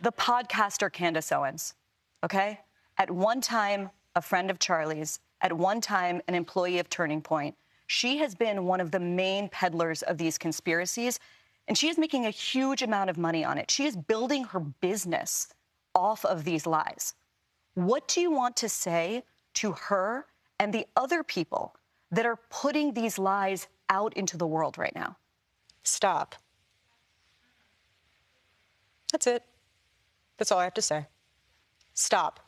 the podcaster Candace Owens, okay? At one time, a friend of Charlie's, at one time, an employee of Turning Point. She has been one of the main peddlers of these conspiracies, and she is making a huge amount of money on it. She is building her business off of these lies. What do you want to say to her and the other people that are putting these lies out into the world right now? Stop. That's it. That's all I have to say. Stop.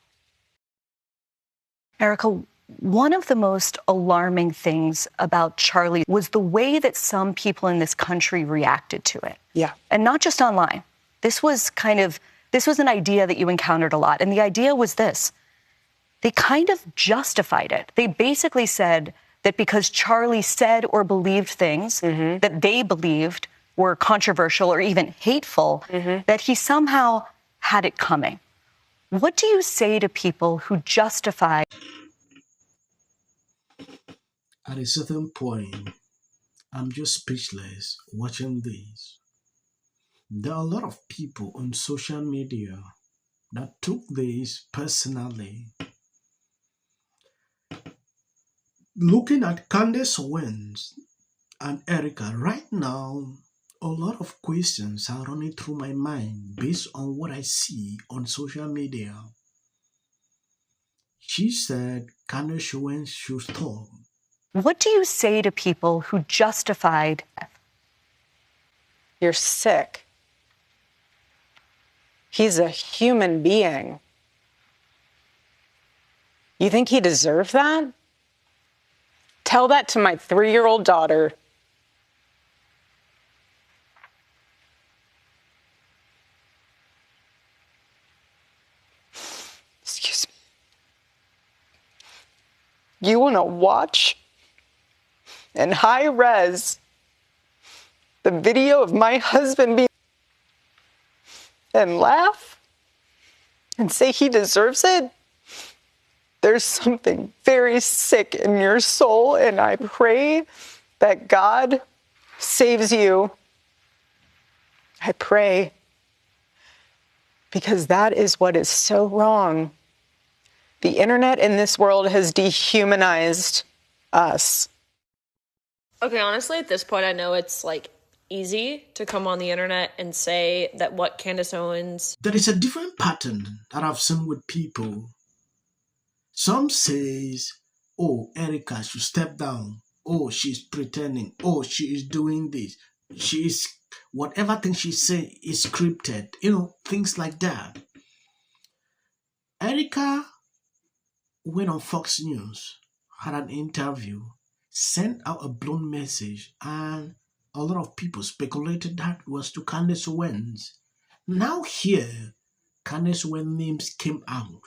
Erika, one of the most alarming things about Charlie was the way that some people in this country reacted to it. Yeah. And not just online. This was an idea that you encountered a lot. And the idea was this. They kind of justified it. They basically said that because Charlie said or believed things that they believed were controversial or even hateful, that he somehow had it coming. What do you say to people who justify? At a certain point, I'm just speechless watching this. There are a lot of people on social media that took this personally. Looking at Candace Owens and Erika right now, a lot of questions are running through my mind based on what I see on social media. She said Candace Owens should stop. What do you say to people who justified? You're sick. He's a human being. You think he deserved that? Tell that to my 3-year-old daughter. Excuse me. You want to watch in high res the video of my husband being and laugh and say he deserves it? There's something very sick in your soul, and I pray that God saves you. I pray, because that is what is so wrong. The internet in this world has dehumanized us. Okay, honestly, at this point, I know it's like easy to come on the internet and say that what Candace Owens... There is a different pattern that I've seen with people. Some says, oh, Erika should step down. Oh, she's pretending. Oh, she is doing this. She is, whatever thing she say is scripted. Things like that. Erika went on Fox News, had an interview, sent out a blown message, and a lot of people speculated that was to Candace Owens. Now here, Candace Owens' names came out.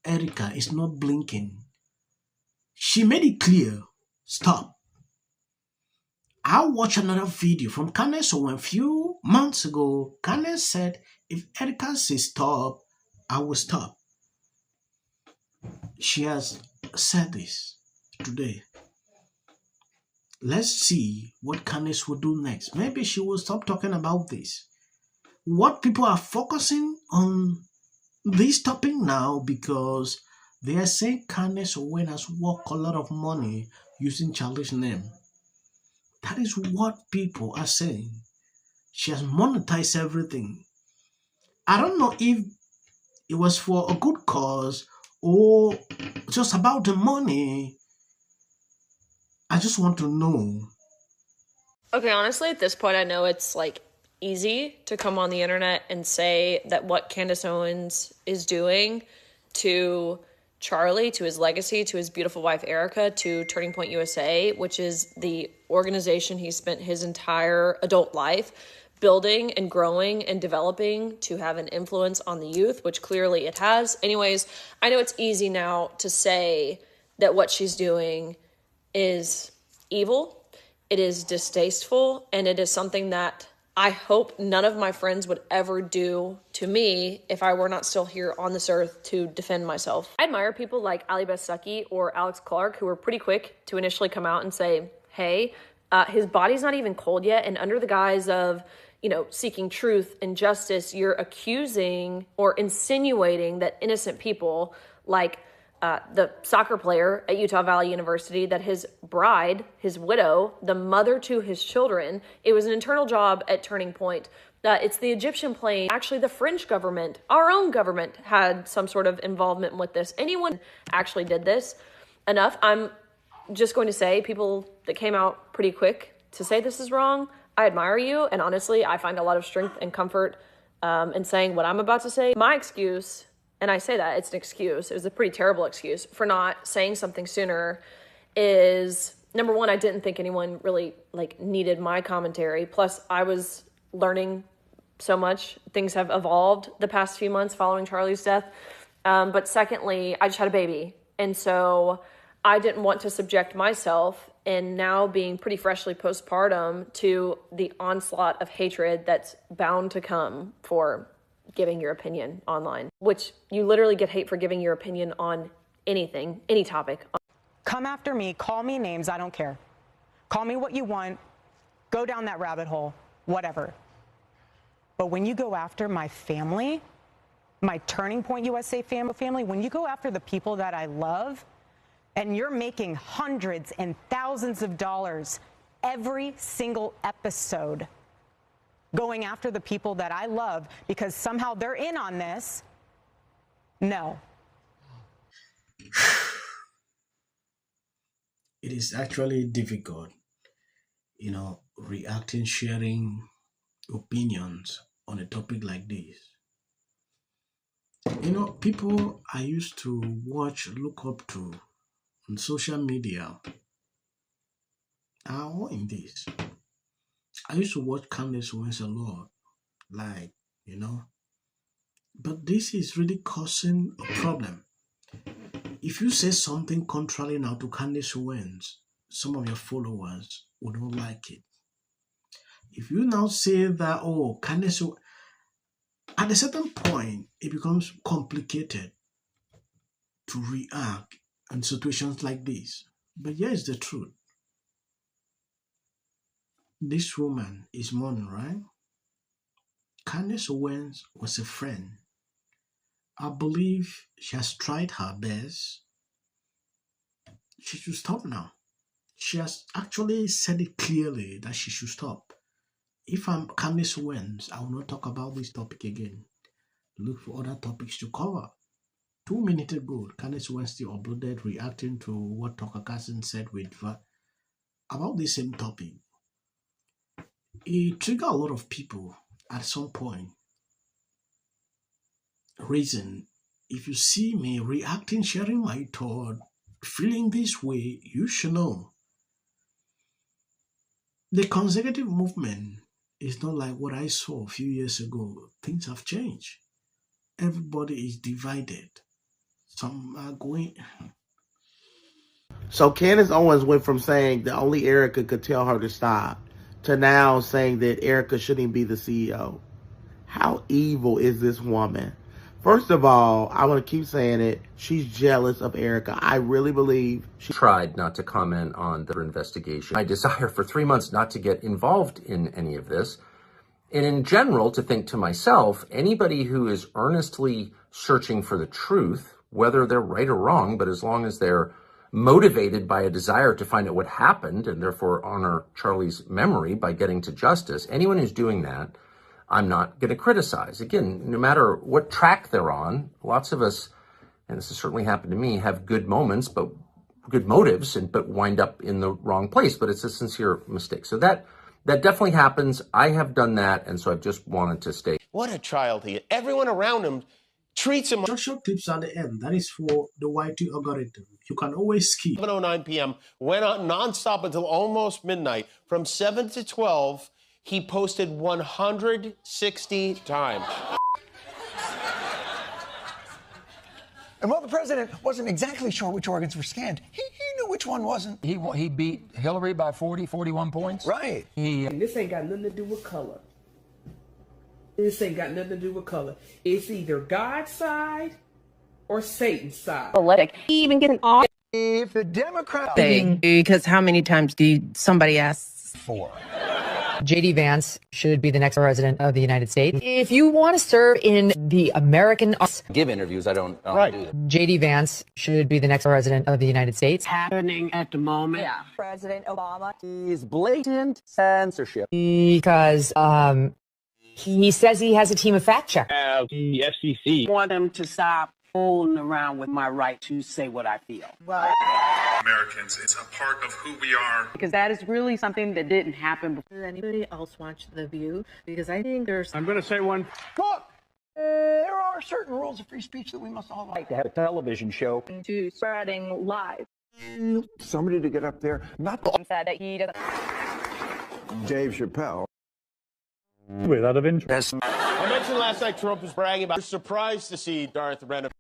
Erika is not blinking. She made it clear. Stop. I watched another video from Candace Owens a few months ago. Candace said, if Erika says stop, I will stop. She has said this today. Let's see what Candace will do next. Maybe she will stop talking about this. What people are focusing on this topic now because they are saying Candace Owens has worked a lot of money using Charlie's name. That is what people are saying. She has monetized everything. I don't know if it was for a good cause or just about the money. I just want to know. Okay, honestly, at this point, I know it's like easy to come on the internet and say that what Candace Owens is doing to Charlie, to his legacy, to his beautiful wife Erika, to Turning Point USA, which is the organization he spent his entire adult life building and growing and developing to have an influence on the youth, which clearly it has. Anyways, I know it's easy now to say that what she's doing is evil, it is distasteful, and it is something that I hope none of my friends would ever do to me if I were not still here on this earth to defend myself. I admire people like Ali Bessucky or Alex Clark who were pretty quick to initially come out and say, hey, his body's not even cold yet, and under the guise of, seeking truth and justice, you're accusing or insinuating that innocent people like the soccer player at Utah Valley University, that his bride, his widow, the mother to his children, it was an internal job at Turning Point. It's the Egyptian plane. Actually, the French government, our own government, had some sort of involvement with this. Anyone actually did this. Enough. I'm just going to say, people that came out pretty quick to say this is wrong, I admire you. And honestly, I find a lot of strength and comfort in saying what I'm about to say. My excuse, and I say that, it's an excuse, it was a pretty terrible excuse for not saying something sooner, is number one, I didn't think anyone really needed my commentary. Plus, I was learning so much. Things have evolved the past few months following Charlie's death. But secondly, I just had a baby. And so I didn't want to subject myself, and now being pretty freshly postpartum, to the onslaught of hatred that's bound to come for giving your opinion online, which you literally get hate for giving your opinion on anything, any topic. Come after me, call me names, I don't care. Call me what you want, go down that rabbit hole, whatever. But when you go after my family, my Turning Point USA family, when you go after the people that I love, and you're making hundreds and thousands of dollars every single episode going after the people that I love because somehow they're in on this, no. It is actually difficult, reacting, sharing opinions on a topic like this. People I used to look up to on social media are all in this. I used to watch Candace once a lot, but this is really causing a problem. If you say something contrary now to Candace Owens, some of your followers would not like it. If you now say that, Candace, at a certain point, it becomes complicated to react in situations like this. But here's the truth. This woman is mourning, right? Candace Owens was a friend. I believe she has tried her best. She should stop now. She has actually said it clearly that she should stop. If I'm Candace Owens, I will not talk about this topic again. Look for other topics to cover. 2 minutes ago, Candace Owens still uploaded reacting to what Tucker Carlson said about the same topic. It triggered a lot of people at some point. Reason, if you see me reacting, sharing my thought, feeling this way, you should know. The consecutive movement is not like what I saw a few years ago. Things have changed. Everybody is divided. Some are going. So Candace Owens went from saying that only Erika could tell her to stop to now saying that Erika shouldn't be the CEO. How evil is this woman? First of all, I want to keep saying it. She's jealous of Erika. I really believe she tried not to comment on the investigation. I desire for 3 months not to get involved in any of this. And in general, to think to myself, anybody who is earnestly searching for the truth, whether they're right or wrong, but as long as they're motivated by a desire to find out what happened and therefore honor Charlie's memory by getting to justice, anyone who's doing that, I'm not going to criticize. Again, no matter what track they're on, lots of us, and this has certainly happened to me, have good moments, but good motives, but wind up in the wrong place. But it's a sincere mistake. So that definitely happens. I have done that, and so I've just wanted to stay. What a child he is. Everyone around him treats him. Short clips at the end. That is for the YT algorithm. You can always skip. 7:09 p.m. went on nonstop until almost midnight. From 7 to 12, he posted 160 times. And while the president wasn't exactly sure which organs were scanned, he knew which one wasn't. He beat Hillary by 41 points. Right. And this ain't got nothing to do with color. This ain't got nothing to do with color. It's either God's side or Satan's side. Politic. Even get an off. If the Democrat thing, because how many times do somebody asks? 4. J.D. Vance should be the next president of the United States. If you want to serve in the American... Give interviews, I don't right. do them. J.D. Vance should be the next president of the United States. Happening at the moment. Yeah. President Obama. He's blatant censorship. Because he says he has a team of fact checkers. The FCC want them to stop fooling around with my right to say what I feel. Well, Americans, it's a part of who we are. Because that is really something that didn't happen before. Does anybody else watch The View? Because I think there's... I'm going to say one. Look, there are certain rules of free speech that we must all like. To have a television show. To spreading lies. Somebody to get up there, not Said that he doesn't... Dave Chappelle. Without of interest. I mentioned last night Trump was bragging about. Surprised to see Darth Renovation.